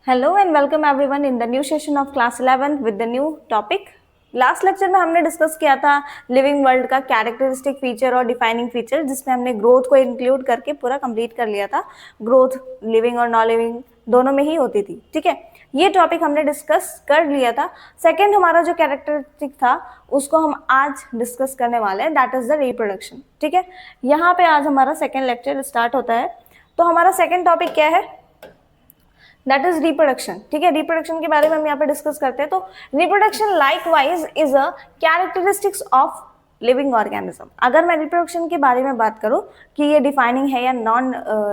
Hello and welcome everyone in the new session of class 11 with the new topic. Last lecture में हमने discuss किया था living world का characteristic feature और defining feature, जिसमें हमने ग्रोथ को इंक्लूड करके पूरा कंप्लीट कर लिया था। ग्रोथ लिविंग और नॉन लिविंग दोनों में ही होती थी। ठीक है, ये टॉपिक हमने डिस्कस कर लिया था। सेकेंड हमारा जो कैरेक्टरिस्टिक था उसको हम आज डिस्कस करने वाले हैं, दैट इज द रिप्रोडक्शन। ठीक है, यहाँ पे आज हमारा सेकेंड लेक्चर स्टार्ट होता है। तो हमारा सेकेंड टॉपिक क्या है? That is reproduction. ठीक है, रिप्रोडक्शन के बारे में हम यहाँ पे डिस्कस करते हैं। तो reproduction like wise is a characteristics of living organism. अगर मैं रिप्रोडक्शन के बारे में बात करूँ कि ये डिफाइनिंग है या नॉन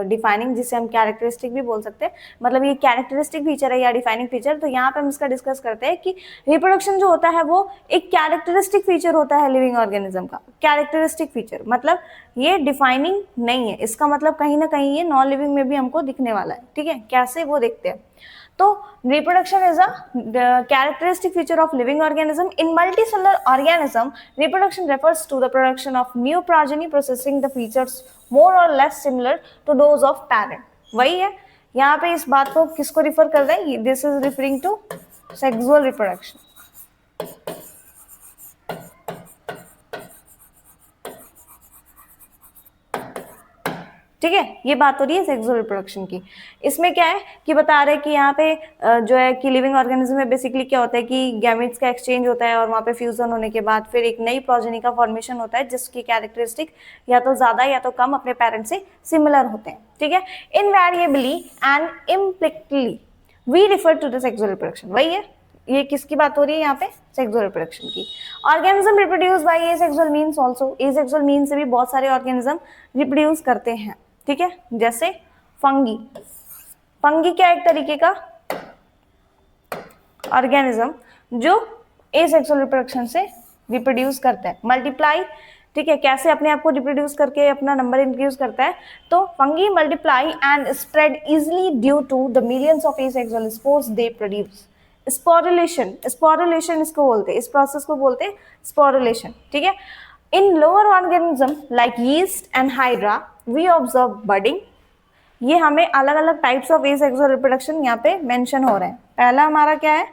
डिफाइनिंग, जिसे हम कैरेक्टरिस्टिक भी बोल सकते हैं, मतलब ये कैरेक्टरिस्टिक फीचर है या डिफाइनिंग फीचर, तो यहाँ पे हम इसका डिस्कस करते हैं कि रिप्रोडक्शन जो होता है वो एक कैरेक्टरिस्टिक फीचर होता है लिविंग ऑर्गेनिज्म का। कैरेक्टरिस्टिक फीचर मतलब ये डिफाइनिंग नहीं है, इसका मतलब कहीं ना कहीं ये नॉन लिविंग में भी हमको दिखने वाला है। ठीक है, कैसे वो देखते हैं। तो reproduction is a characteristic feature of living organism. In multicellular organism, reproduction refers to the production of new progeny possessing the features more or less similar to those of parent. वही है, यहाँ पे इस बात को किसको रिफर कर रहे हैं? This is referring to sexual reproduction. ठीक है, ये बात हो रही है सेक्सुअल रिप्रोडक्शन की। इसमें क्या है कि बता रहे हैं कि यहाँ पे जो है कि लिविंग ऑर्गेनिज्म में बेसिकली क्या होता है कि गैमेट्स का एक्सचेंज होता है और वहाँ पे फ्यूजन होने के बाद फिर एक नई प्रोजेनी का फॉर्मेशन होता है, जिसकी कैरेक्टरिस्टिक या तो ज्यादा या तो कम अपने पेरेंट से सिमिलर होते हैं। ठीक है, invariably and implicitly we refer to the sexual reproduction. वही है, ये किसकी बात हो रही है यहाँ पे? सेक्सुअल रिप्रोडक्शन की। Organism reproduce by asexual means also. Asexual means से भी बहुत सारे ऑर्गेनिज्म रिप्रोड्यूस करते हैं। ठीक है, जैसे फंगी। फंगी क्या एक तरीके का ऑर्गेनिज्म जो एसेक्सुअल रिप्रोडक्शन से रिप्रोड्यूस करता है, मल्टीप्लाई। ठीक है, कैसे अपने आप को रिप्रोड्यूस करके अपना नंबर इंक्रीज करता है? तो fungi multiply and spread easily due to the millions of asexual spores they produce. Sporulation, sporulation इसको बोलते हैं, इस प्रोसेस को बोलते हैं स्पोरुलेशन। ठीक है, in lower organism like yeast and hydra we observe budding. ये हमें अलग अलग टाइप्स ऑफ एसेक्सुअल रिप्रोडक्शन यहाँ पे मेंशन हो रहे हैं। पहला हमारा क्या है?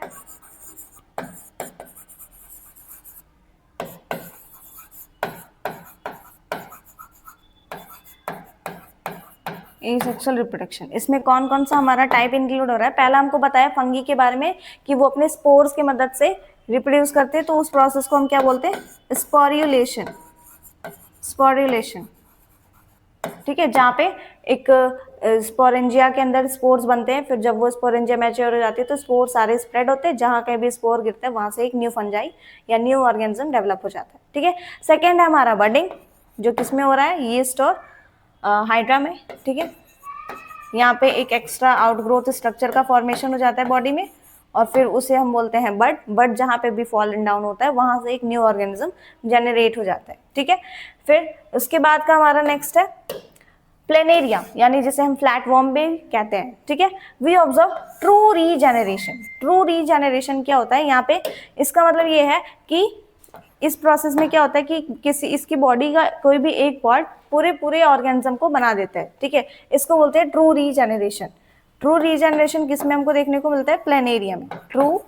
Asexual reproduction. इसमें कौन कौन सा हमारा टाइप इंक्लूड हो रहा है? पहला हमको बताया फंगी के बारे में कि वो अपने स्पोर्स की मदद से रिप्रोड्यूस करते हैं, तो उस प्रोसेस को हम क्या बोलते हैं? स्पोरुलेशन। स्पोरुलेशन। ठीक है, जहाँ पे एक स्पोरेंजिया के अंदर स्पोर्स बनते हैं, फिर जब वो स्पोरेंजिया मैच्योर हो जाती है तो स्पोर सारे स्प्रेड होते हैं, जहाँ कहीं भी स्पोर गिरता है वहां से एक न्यू फंजाई या न्यू ऑर्गेनिज्म डेवलप हो जाता है। ठीक है, सेकेंड है हमारा बडिंग, जो किसमें हो रहा है? यीस्ट और हाइड्रा में। ठीक है, यहाँ पे एक एक्स्ट्रा आउटग्रोथ स्ट्रक्चर का फॉर्मेशन हो जाता है बॉडी में, और फिर उसे हम बोलते हैं बड। बड जहाँ पे भी फॉलन डाउन होता है वहां से एक न्यू ऑर्गेनिज्म जनरेट हो जाता है। ठीक है, फिर उसके बाद का हमारा नेक्स्ट है प्लेनेरिया, यानी जिसे हम फ्लैट वॉर्म भी कहते हैं। ठीक है, we observe true regeneration. True regeneration क्या होता है यहाँ पे? इसका मतलब ये है कि इस प्रोसेस में क्या होता है कि किसी इसकी बॉडी का कोई भी एक पार्ट पूरे पूरे ऑर्गेनिज्म को बना देता है। ठीक है, इसको बोलते हैं ट्रू रीजेनरेशन। ट्रू रीजेनरेशन किसमें हमको देखने को मिलता है? प्लेनेरिया में। True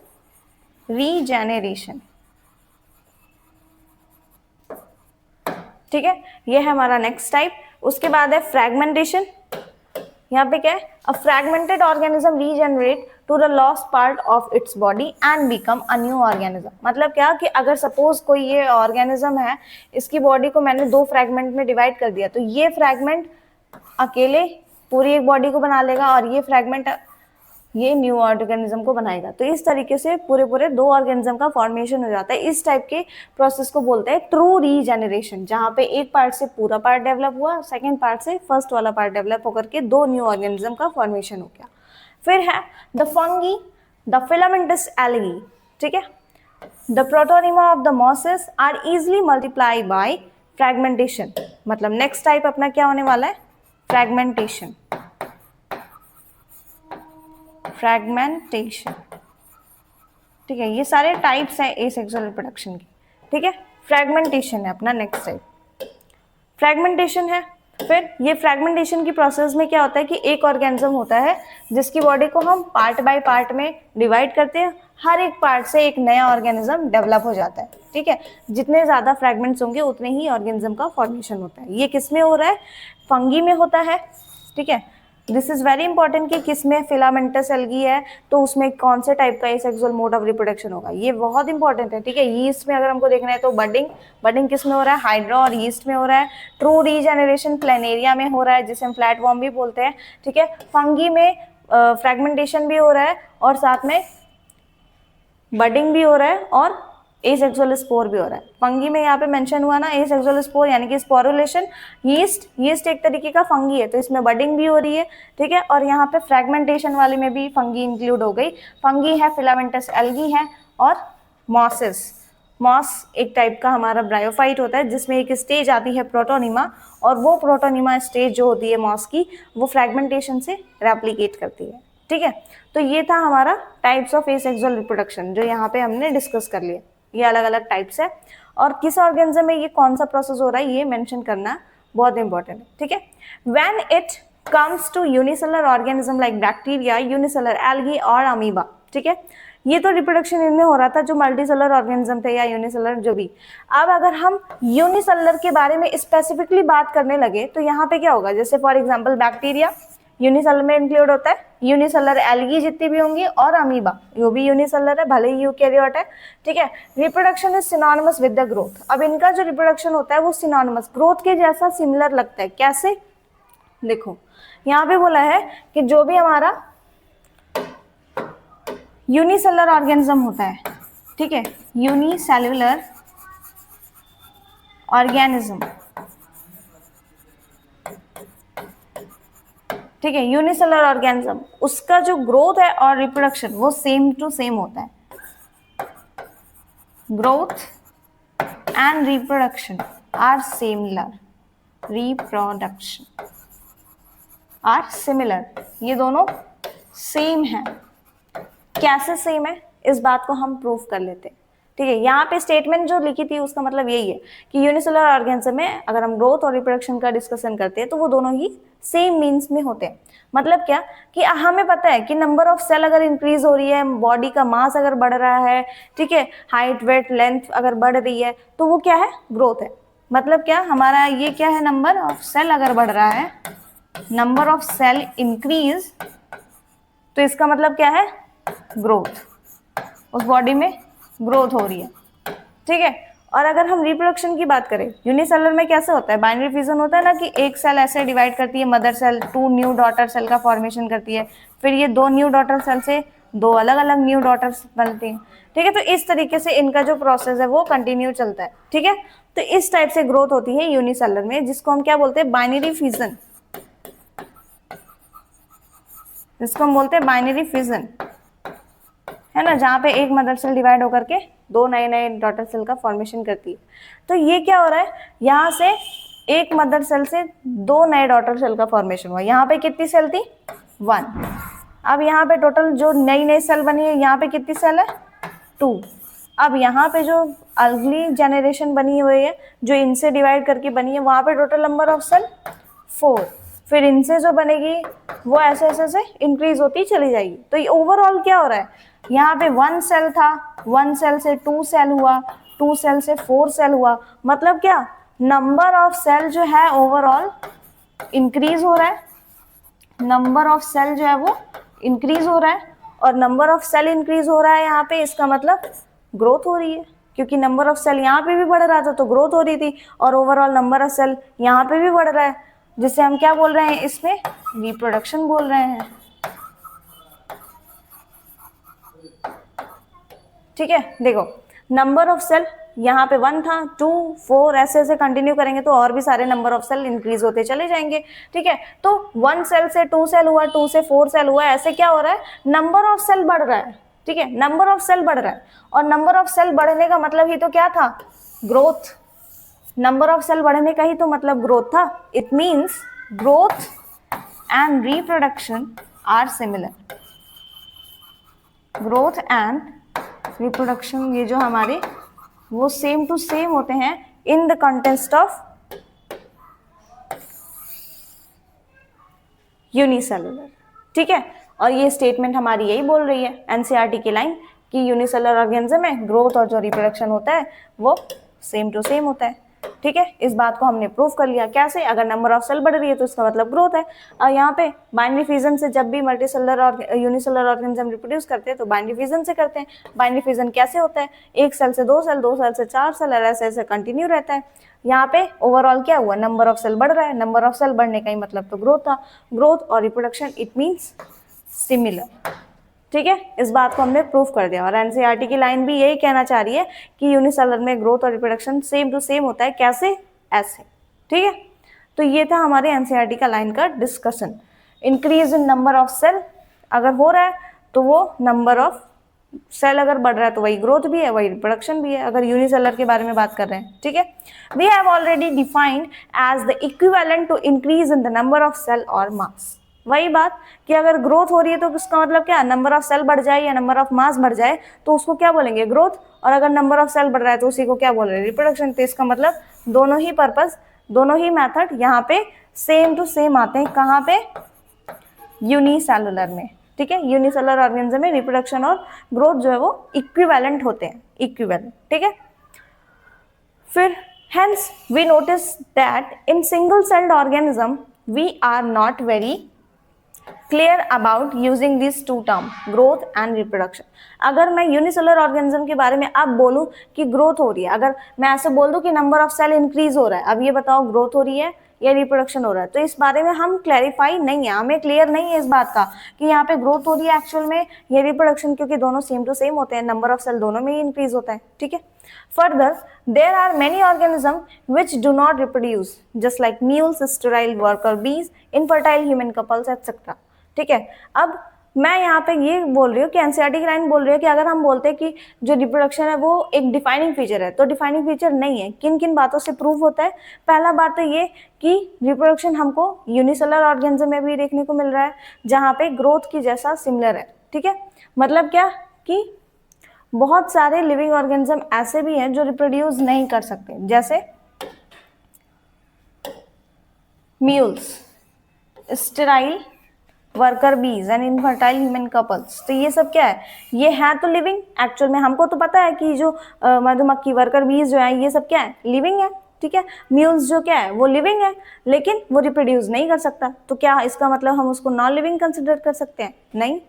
regeneration. ठीक है, ये है हमारा नेक्स्ट टाइप। उसके बाद है फ्रैगमेंटेशन। यहाँ पे क्या है? A fragmented organism regenerate to the lost part of its body and become a new organism. मतलब क्या कि अगर सपोज कोई ये ऑर्गेनिज्म है, इसकी बॉडी को मैंने दो फ्रैगमेंट में डिवाइड कर दिया, तो ये फ्रैगमेंट अकेले पूरी एक बॉडी को बना लेगा और ये फ्रैगमेंट ये न्यू ऑर्गेनिज्म को बनाएगा। तो इस तरीके से पूरे पूरे दो ऑर्गेनिज्म का फॉर्मेशन हो जाता है। इस टाइप के प्रोसेस को बोलते हैं ट्रू रीजेनरेशन, जहाँ पे एक पार्ट से पूरा पार्ट डेवलप हुआ, सेकेंड पार्ट से फर्स्ट वाला पार्ट डेवलप होकर के दो न्यू ऑर्गेनिज्म का फॉर्मेशन हो गया। फिर है the fungi, the filamentous algae. ठीक है, the protonema of the mosses are easily multiply by fragmentation. मतलब नेक्स्ट टाइप अपना क्या होने वाला है? फ्रैगमेंटेशन। फ्रैगमेंटेशन। ठीक है, ये सारे टाइप्स हैं एसेक्सुअल रिप्रोडक्शन की। ठीक है, फ्रैगमेंटेशन है अपना नेक्स्ट टाइप। फ्रैगमेंटेशन है फिर ये फ्रेगमेंटेशन की प्रोसेस में क्या होता है कि एक ऑर्गेनिज्म होता है जिसकी बॉडी को हम पार्ट बाय पार्ट में डिवाइड करते हैं, हर एक पार्ट से एक नया ऑर्गेनिज्म डेवलप हो जाता है, ठीक है। जितने ज्यादा फ्रेगमेंट्स होंगे उतने ही ऑर्गेनिज्म का फॉर्मेशन होता है। ये किस में हो रहा है? फंगी में होता है, ठीक है। दिस इज वेरी इंपॉर्टेंट कि किसमें फिलामेंटस एल्गी है तो उसमें कौन से टाइप का एसेक्सुअल मोड ऑफ रिप्रोडक्शन होगा, ये बहुत इंपॉर्टेंट है, ठीक है। यीस्ट में अगर हमको देखना है तो बडिंग किस में हो रहा है? हाइड्रा और यीस्ट में हो रहा है। ट्रू रीजेनरेशन प्लेनेरिया में हो रहा है जिसे हम फ्लैटवॉर्म भी बोलते हैं, ठीक है। फंगी में फ्रेगमेंटेशन भी हो रहा है और साथ में बडिंग भी हो रहा है और एसेक्सुअल स्पोर भी हो रहा है। फंगी में यहाँ पे मेंशन हुआ ना एसेक्सुअल स्पोर यानी कि स्पोरुलेशन। यीस्ट एक तरीके का फंगी है तो इसमें बडिंग भी हो रही है, ठीक है। और यहाँ पे फ्रेगमेंटेशन वाले में भी फंगी इंक्लूड हो गई। फंगी है, फिलामेंटस एल्गी है और मॉसेस। मॉस एक टाइप का हमारा ब्रायोफाइट होता है जिसमें एक स्टेज आती है प्रोटोनिमा, और वो प्रोटोनिमा स्टेज जो होती है मॉस की वो फ्रेगमेंटेशन से रेप्लिकेट करती है, ठीक है। तो ये था हमारा टाइप्स ऑफ एसेक्सुअल रिप्रोडक्शन जो यहाँ पे हमने डिस्कस कर लिया। ये अलग अलग टाइप्स है और किस ऑर्गेनिज्म में ये कौन सा प्रोसेस हो रहा है ये मेंशन करना बहुत इंपॉर्टेंट है, ठीक है। When it comes to unicellular organism like bacteria, unicellular algae और अमीबा, ठीक है। ये तो रिप्रोडक्शन इनमें हो रहा था जो मल्टीसेलुलर ऑर्गेनिज्म थे या यूनिसेलुलर जो भी। अब अगर हम यूनिसेलुलर के बारे में स्पेसिफिकली बात करने लगे तो यहाँ पे क्या होगा? जैसे फॉर एग्जाम्पल बैक्टीरिया यूनिसेलुलर में इंक्लूड होता है, यूनिसेलुलर एल्गी जितनी भी होंगी और अमीबा वो भी यूनिसेलुलर है भले ही यूकैरियोट है, ठीक है। Reproduction is synonymous with the growth. अब इनका जो रिप्रोडक्शन होता है वो सिनोनिमस ग्रोथ के जैसा सिमिलर लगता है। कैसे? देखो यहाँ पे बोला है कि जो भी हमारा यूनिसेलुलर ऑर्गेनिज्म होता है, ठीक है, यूनिसेलुलर ऑर्गेनिज्म, ठीक है, यूनिसेलुलर ऑर्गेनिज्म उसका जो ग्रोथ है और रिप्रोडक्शन वो सेम टू सेम होता है। Growth and reproduction are similar, reproduction are similar, ये दोनों सेम है। कैसे सेम है इस बात को हम प्रूफ कर लेते हैं, ठीक है। यहाँ पे स्टेटमेंट जो लिखी थी उसका मतलब यही है कि यूनिसेलुलर ऑर्गेनिज्म में अगर हम ग्रोथ और रिप्रोडक्शन का डिस्कशन करते हैं तो वो दोनों ही सेम मीन्स में होते हैं। मतलब क्या कि हमें पता है कि नंबर ऑफ सेल अगर इंक्रीज हो रही है, बॉडी का मास अगर बढ़ रहा है, ठीक है, हाइट वेट लेंथ अगर बढ़ रही है तो वो क्या है? ग्रोथ है। मतलब क्या हमारा ये क्या है? नंबर ऑफ सेल अगर बढ़ रहा है, नंबर ऑफ सेल इंक्रीज, तो इसका मतलब क्या है? ग्रोथ, उस बॉडी में ग्रोथ हो रही है, ठीक है। और अगर हम रिप्रोडक्शन की बात करें, यूनिसेलुलर में कैसे होता है? बाइनरी फिजन होता है ना कि एक सेल ऐसे डिवाइड करती है mother cell, 2 new daughter cell का फॉर्मेशन करती है, फिर ये 2 न्यू डॉटर सेल से 2 अलग अलग न्यू डॉटर्स बनती हैं, ठीक है। तो इस तरीके से इनका जो प्रोसेस है वो कंटिन्यू चलता है, ठीक है। तो इस टाइप से ग्रोथ होती है यूनिसेलुलर में जिसको हम क्या बोलते हैं? बाइनरी फिजन, जिसको हम बोलते हैं बाइनरी फिजन, है ना, जहाँ पे एक मदर सेल डिवाइड होकर के 2 नए डॉटर सेल का फॉर्मेशन करती है। तो ये क्या हो रहा है? यहाँ से एक मदर सेल से 2 नए डॉटर सेल का फॉर्मेशन हुआ। यहाँ पे कितनी सेल थी? 1। अब यहाँ पे टोटल जो नई सेल बनी है यहाँ पे कितनी सेल है? 2। अब यहाँ पे जो अगली जनरेशन बनी हुई है जो इनसे डिवाइड करके बनी है वहाँ पे टोटल नंबर ऑफ सेल 4। फिर इनसे जो बनेगी वो ऐसे ऐसे इंक्रीज होती चली जाएगी। तो ये ओवरऑल क्या हो रहा है? यहाँ पे 1 सेल था, 1 सेल से 2 सेल हुआ, 2 सेल से 4 सेल हुआ। मतलब क्या नंबर ऑफ सेल जो है ओवरऑल इंक्रीज हो रहा है, नंबर ऑफ सेल जो है वो इंक्रीज हो रहा है, और नंबर ऑफ सेल इंक्रीज हो रहा है यहाँ पे, इसका मतलब ग्रोथ हो रही है, क्योंकि नंबर ऑफ सेल यहाँ पे भी बढ़ रहा था तो ग्रोथ हो रही थी, और ओवरऑल नंबर ऑफ सेल यहाँ पे भी बढ़ रहा है, जिसे हम क्या बोल रहे हैं? इसमें रिप्रोडक्शन बोल रहे हैं, ठीक है। देखो नंबर ऑफ सेल यहाँ पे 1 था, 2, 4 ऐसे ऐसे कंटिन्यू करेंगे तो और भी सारे नंबर ऑफ सेल इंक्रीज होते चले जाएंगे, ठीक है। तो 1 सेल से 2 सेल हुआ, 2 से 4 सेल हुआ, ऐसे क्या हो रहा है? नंबर ऑफ सेल बढ़ रहा है, ठीक है, नंबर ऑफ सेल बढ़ रहा है। और नंबर ऑफ सेल बढ़ने का मतलब ही तो क्या था? ग्रोथ। नंबर ऑफ सेल बढ़ने का ही तो मतलब ग्रोथ था। It means growth and reproduction are similar. Growth and reproduction ये जो हमारे वो सेम टू सेम होते हैं in the context of unicellular. ठीक है, और ये स्टेटमेंट हमारी यही बोल रही है एनसीईआरटी की लाइन कि यूनिसेलुलर ऑर्गेनिज्म में ग्रोथ और जो रिप्रोडक्शन होता है वो सेम टू सेम होता है। ठीक है, इस बात को हमने प्रूव कर लिया। कैसे? अगर नंबर ऑफ सेल बढ़ रही है तो इसका मतलब ग्रोथ है। और यहाँ पे बाइनरी फिजन से जब भी मल्टीसेलुलर और यूनिसेलुलर ऑर्गेनिज्म रिप्रोड्यूस करते हैं तो बाइनरी फिजन से करते हैं। बाइनरी फिजन कैसे होता है? एक सेल से दो सेल, दो सेल से चार सेल, ऐसे ऐसे कंटिन्यू रहता है। यहाँ पे ओवरऑल क्या हुआ? नंबर ऑफ सेल बढ़ रहा है। नंबर ऑफ सेल बढ़ने का ही मतलब तो ग्रोथ था। ग्रोथ और रिप्रोडक्शन इट मीन्स सिमिलर। ठीक है, इस बात को हमने प्रूफ कर दिया। और एनसीईआरटी की लाइन भी यही कहना चाह रही है कि यूनिसेलुलर में ग्रोथ और रिप्रोडक्शन सेम टू सेम होता है। कैसे? ऐसे। ठीक है, तो ये था हमारे एनसीईआरटी का लाइन का discussion. Increase in number of cell अगर हो रहा है तो वो नंबर ऑफ सेल अगर बढ़ रहा है तो वही ग्रोथ भी है, वही रिप्रोडक्शन भी है, अगर यूनिसेलुलर के बारे में बात कर रहे हैं। ठीक है, we have already defined as the equivalent to increase in the number of cell और मास। वही बात कि अगर ग्रोथ हो रही है तो उसका मतलब क्या? नंबर ऑफ सेल बढ़ जाए या नंबर ऑफ मास बढ़ जाए तो उसको क्या बोलेंगे? ग्रोथ। और अगर नंबर ऑफ सेल बढ़ रहा है तो उसी को क्या बोल रहे हैं? रिप्रोडक्शन। तो इसका मतलब दोनों ही पर्पस, दोनों ही मेथड यहाँ पे सेम टू सेम आते हैं। कहाँ पे? यूनिसेलुलर में। ठीक है, यूनिसेलुलर ऑर्गेनिज्म में रिप्रोडक्शन और ग्रोथ जो है वो इक्विवेलेंट होते हैं, इक्विवेलेंट। ठीक है, फिर hence we notice that in single celled organism we are not very clear about using these two term growth and reproduction। अगर मैं यूनिसेलुलर ऑर्गेनिज्म के बारे में अब बोलूं कि ग्रोथ हो रही है, अगर मैं ऐसे बोल दूं कि नंबर ऑफ सेल इंक्रीज हो रहा है, अब ये बताओ ग्रोथ हो रही है या रिप्रोडक्शन हो रहा है? तो इस बारे में हम क्लैरिफाई नहीं है, हमें क्लियर नहीं है इस बात का कि यहाँ पे ग्रोथ हो रही है एक्चुअल में या रिप्रोडक्शन, क्योंकि दोनों सेम टू सेम होते हैं, नंबर ऑफ सेल दोनों में ही इंक्रीज होता है। ठीक है, further there are many organisms which do not reproduce just like mules, sterile worker bees, infertile human couples etc। ठीक है, अब मैं यहाँ पे ये बोल रही हूँ कि एनसीईआरटी की लाइन बोल रही है कि अगर हम बोलते हैं कि जो रिप्रोडक्शन है वो एक डिफाइनिंग फीचर है, तो डिफाइनिंग फीचर नहीं है। किन किन बातों से प्रूव होता है? पहला बात तो ये कि रिप्रोडक्शन हमको यूनिसेलुलर ऑर्गेनिज्म में भी देखने को मिल रहा है जहाँ पे ग्रोथ की जैसा सिमिलर है। ठीक है, मतलब क्या कि बहुत सारे लिविंग ऑर्गेनिज्म ऐसे भी हैं जो रिप्रोड्यूस नहीं कर सकते, जैसे म्यूल्स, स्टेराइल वर्कर बीज एंड इनफर्टाइल ह्यूमन कपल्स। तो ये सब क्या है? ये है तो लिविंग। एक्चुअल में हमको तो पता है कि जो मधुमक्खी, वर्कर बीज जो है ये सब क्या है? लिविंग है। ठीक है, म्यूल्स जो क्या है वो लिविंग है, लेकिन वो रिप्रोड्यूस नहीं कर सकता। तो क्या इसका मतलब हम उसको नॉन लिविंग कंसिडर कर सकते हैं? नहीं।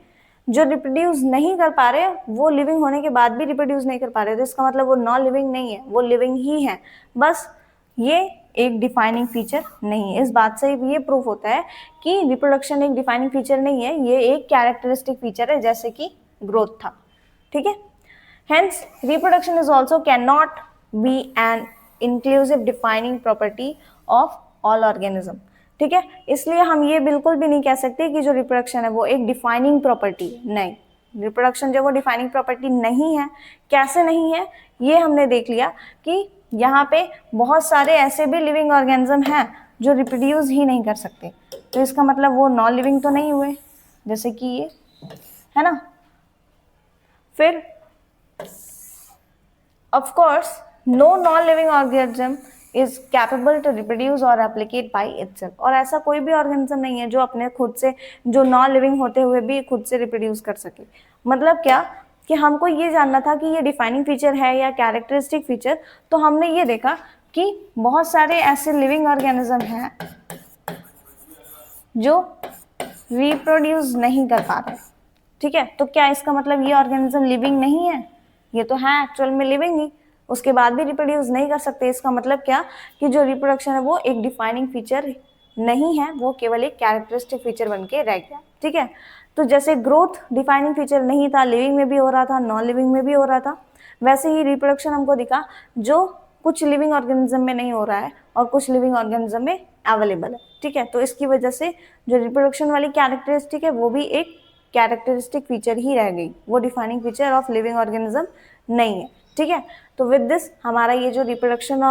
जो रिप्रोड्यूस नहीं कर पा रहे वो लिविंग होने के बाद भी रिप्रोड्यूस नहीं कर पा रहे, तो इसका मतलब वो नॉन लिविंग नहीं है, वो लिविंग ही है। बस ये एक डिफाइनिंग फीचर नहीं है। इस बात से ये प्रूफ होता है कि रिप्रोडक्शन एक डिफाइनिंग फीचर नहीं है, ये एक कैरेक्टरिस्टिक फीचर है, जैसे कि ग्रोथ था। ठीक है, hence reproduction is also can not be an inclusive defining property of all organism. ठीक है, इसलिए हम ये बिल्कुल भी नहीं कह सकते कि जो रिप्रोडक्शन है वो एक डिफाइनिंग प्रॉपर्टी है। नहीं, रिप्रोडक्शन जो वो डिफाइनिंग प्रॉपर्टी नहीं है। कैसे नहीं है? ये हमने देख लिया कि यहाँ पे बहुत सारे ऐसे भी लिविंग ऑर्गेनिज्म हैं जो रिप्रोड्यूस ही नहीं कर सकते, तो इसका मतलब वो नॉन लिविंग तो नहीं हुए, जैसे कि ये है ना। फिर of course no non living organism is capable to reproduce और एप्लीकेट बाई इटसेल्फ। और ऐसा कोई भी ऑर्गेनिज्म नहीं है जो अपने खुद से, जो नॉन लिविंग होते हुए भी खुद से रिप्रोड्यूस कर सके। मतलब क्या कि हमको ये जानना था कि ये डिफाइनिंग फीचर है या कैरेक्टरिस्टिक फीचर, तो हमने ये देखा कि बहुत सारे ऐसे लिविंग ऑर्गेनिज्म हैं जो रिप्रोड्यूस नहीं कर पा रहे। ठीक है, तो क्या इसका मतलब ये ऑर्गेनिज्म लिविंग नहीं है? ये तो है एक्चुअल में लिविंग ही, उसके बाद भी रिप्रोड्यूस नहीं कर सकते। इसका मतलब क्या कि जो रिप्रोडक्शन है वो एक डिफाइनिंग फीचर नहीं है, वो केवल एक कैरेक्टरिस्टिक फीचर बन के रह गया। ठीक है, तो जैसे ग्रोथ डिफाइनिंग फीचर नहीं था, लिविंग में भी हो रहा था, नॉन लिविंग में भी हो रहा था, वैसे ही रिप्रोडक्शन हमको दिखा जो कुछ लिविंग ऑर्गेनिज्म में नहीं हो रहा है और कुछ लिविंग ऑर्गेनिज्म में अवेलेबल है। ठीक है, तो इसकी वजह से जो रिप्रोडक्शन वाली कैरेक्टरिस्टिक है वो भी एक कैरेक्टरिस्टिक फीचर ही रह गई, वो defining feature of living organism नहीं है। ठीक है, तो विद दिस हमारा ये जो रिप्रोडक्शन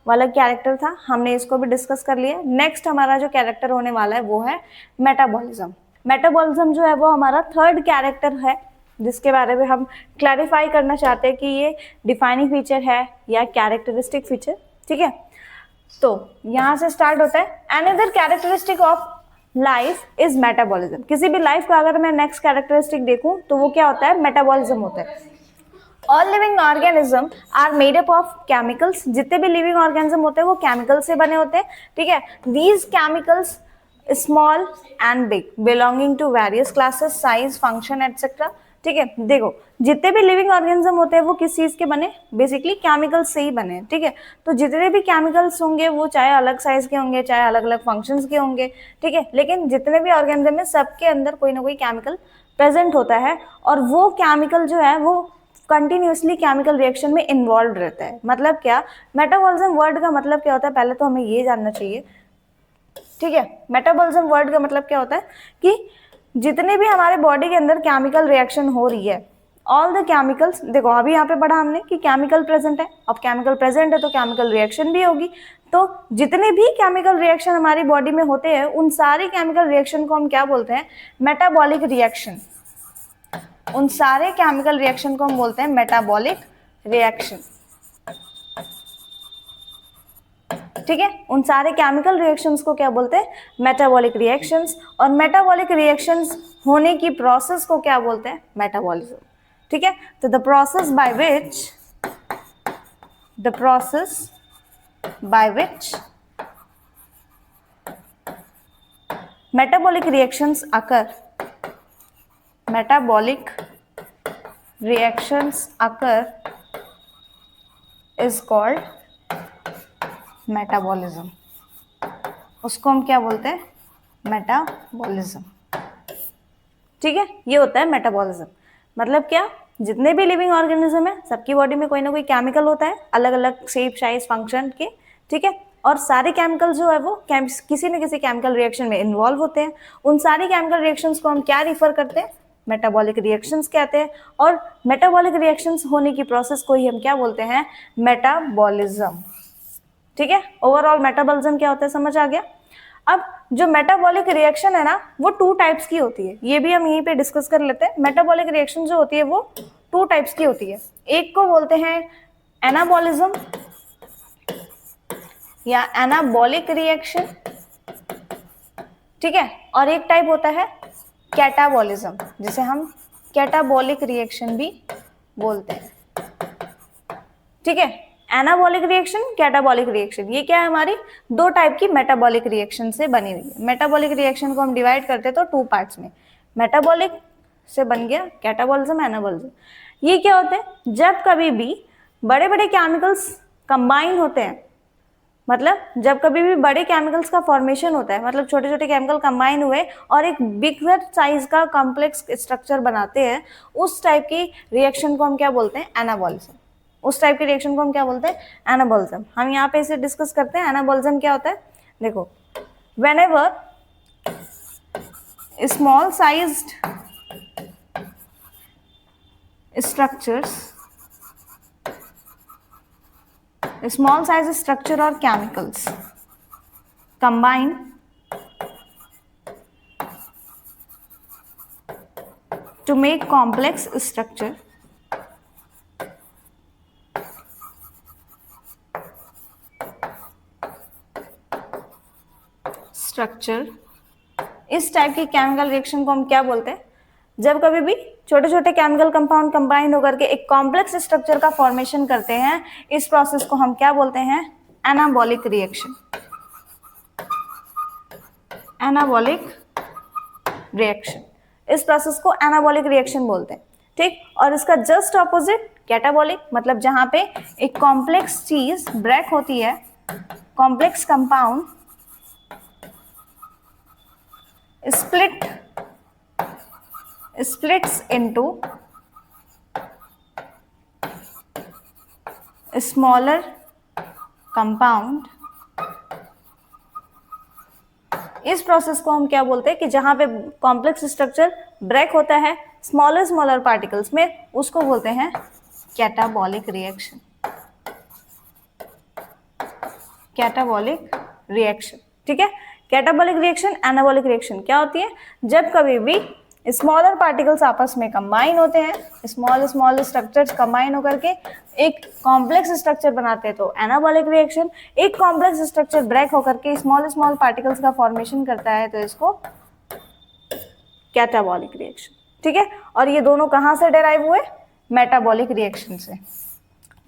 वाला कैरेक्टर था हमने इसको भी डिस्कस कर लिया। नेक्स्ट हमारा जो कैरेक्टर होने वाला है वो है मेटाबॉलिज्म। मेटाबॉलिज्म जो है वो हमारा थर्ड कैरेक्टर है जिसके बारे में हम क्लैरिफाई करना चाहते हैं कि ये डिफाइनिंग फीचर है या कैरेक्टरिस्टिक फीचर। ठीक है, तो यहाँ से स्टार्ट होता है। Another characteristic of life is metabolism. किसी भी लाइफ का अगर मैं नेक्स्ट कैरेक्टरिस्टिक देखूं तो वो क्या होता है, मेटाबॉलिज्म होता है। All living organism are made up of chemicals. जितने भी लिविंग ऑर्गेनिज्म होते हैं वो केमिकल से बने होते हैं, ठीक है। These chemicals small and big belonging to various classes, size, function etcetera, ठीक है। देखो जितने भी लिविंग ऑर्गेनिज्म होते हैं वो किस चीज के बने, बेसिकली केमिकल्स से ही बने हैं, ठीक है। तो जितने भी केमिकल्स होंगे वो चाहे अलग साइज के होंगे, चाहे अलग अलग फंक्शंस के होंगे, ठीक है, लेकिन जितने भी ऑर्गेनिज्म है सबके अंदर कोई ना कोई केमिकल प्रेजेंट होता है, और वो केमिकल जो है वो कंटिन्यूसली केमिकल रिएक्शन में इन्वॉल्व रहता है। मतलब क्या, मेटाबॉलिज्म वर्ड का मतलब क्या होता है, पहले तो हमें ये जानना चाहिए, ठीक है। मेटाबॉलिज्म वर्ड का मतलब क्या होता है कि जितने भी हमारे बॉडी के अंदर केमिकल रिएक्शन हो रही है, ऑल द केमिकल्स, देखो अभी यहाँ पे पढ़ा हमने कि केमिकल प्रेजेंट है, अब केमिकल प्रेजेंट है तो केमिकल रिएक्शन भी होगी। तो जितने भी केमिकल रिएक्शन हमारी बॉडी में होते हैं उन सारे केमिकल रिएक्शन को हम क्या बोलते हैं, मेटाबॉलिक रिएक्शन। उन सारे केमिकल रिएक्शन को हम बोलते हैं मेटाबॉलिक रिएक्शन, ठीक है। उन सारे केमिकल रिएक्शंस को क्या बोलते हैं, मेटाबॉलिक रिएक्शंस। और मेटाबॉलिक रिएक्शंस होने की प्रोसेस को क्या बोलते हैं, मेटाबॉलिज्म, ठीक है। तो the process by which metabolic reactions occur is called metabolism. उसको हम क्या बोलते हैं, मेटाबॉलिज्म, ठीक है। ये होता है मेटाबॉलिज्म। मतलब क्या, जितने भी लिविंग ऑर्गेनिज्म है सबकी बॉडी में कोई ना कोई केमिकल होता है, अलग अलग शेप, साइज, फंक्शन के, ठीक है। और सारे केमिकल जो है वो किसी न किसी केमिकल रिएक्शन में इन्वॉल्व होते हैं। उन सारी केमिकल रिएक्शंस को हम क्या रिफर करते हैं, मेटाबॉलिक रिएक्शंस कहते हैं। और मेटाबॉलिक रिएक्शंस होने की प्रोसेस को ही हम क्या बोलते हैं, मेटाबॉलिज्म, ठीक है। ओवरऑल मेटाबॉलिज्म क्या होता है समझ आ गया। अब जो मेटाबॉलिक रिएक्शन है ना वो टू टाइप्स की होती है, ये भी हम यहीं पे डिस्कस कर लेते हैं। मेटाबॉलिक रिएक्शन जो होती है वो टू टाइप्स की होती है। एक को बोलते हैं एनाबॉलिज्म या एनाबॉलिक रिएक्शन, ठीक है। और एक टाइप होता है कैटाबॉलिज्म, जिसे हम कैटाबॉलिक रिएक्शन भी बोलते हैं, ठीक है। एनाबॉलिक रिएक्शन, कैटाबॉलिक रिएक्शन, ये क्या है, हमारी दो टाइप की मेटाबॉलिक रिएक्शन से बनी हुई है। मेटाबॉलिक रिएक्शन को हम डिवाइड करते हैं तो टू पार्ट्स में, मेटाबॉलिक से बन गया कैटाबॉलिज्म, एनाबॉलिज्म। ये क्या होते हैं, जब कभी भी बड़े बड़े केमिकल्स कंबाइन होते हैं, मतलब जब कभी भी बड़े केमिकल्स का फॉर्मेशन होता है, मतलब छोटे छोटे केमिकल कंबाइन हुए और एक बिगर साइज का कॉम्प्लेक्स स्ट्रक्चर बनाते हैं, उस टाइप की रिएक्शन को हम क्या बोलते हैं, एनाबॉलिज्म। उस टाइप के रिएक्शन को हम क्या बोलते हैं, एनाबॉलिज्म। हम यहाँ पे इसे डिस्कस करते हैं। एनाबॉलिज्म क्या होता है, देखो whenever small sized structure or chemicals combine to make complex structure इस टाइप की केमिकल रिएक्शन को हम क्या बोलते हैं, जब कभी भी छोटे छोटे केमिकल कंपाउंड कंबाइन होकर के एक कॉम्प्लेक्स स्ट्रक्चर का फॉर्मेशन करते हैं, इस प्रोसेस को हम क्या बोलते हैं, एनाबॉलिक रिएक्शन। एनाबॉलिक रिएक्शन, इस प्रोसेस को एनाबॉलिक रिएक्शन बोलते हैं, ठीक। और इसका जस्ट ऑपोजिट कैटाबॉलिक, मतलब जहां पे एक कॉम्प्लेक्स चीज ब्रेक होती है, complex compound splits into smaller compound। इस प्रोसेस को हम क्या बोलते हैं कि जहां पे कॉम्प्लेक्स स्ट्रक्चर ब्रेक होता है स्मॉलर पार्टिकल्स में, उसको बोलते हैं कैटाबॉलिक रिएक्शन। कैटाबॉलिक रिएक्शन, ठीक है। कैटाबॉलिक रिएक्शन, एनाबॉलिक रिएक्शन क्या होती है, जब कभी भी स्मॉलर पार्टिकल्स आपस में कंबाइन होते हैं, स्मॉल स्मॉल स्ट्रक्चर्स कंबाइन होकर के एक कॉम्प्लेक्स स्ट्रक्चर बनाते हैं, तो एनाबॉलिक रिएक्शन। एक कॉम्प्लेक्स स्ट्रक्चर ब्रेक होकर के स्मॉल स्मॉल पार्टिकल्स का फॉर्मेशन करता है, तो इसको कैटाबॉलिक रिएक्शन। ठीक है, और ये दोनों कहाँ से डेराइव हुए? मेटाबॉलिक रिएक्शन से।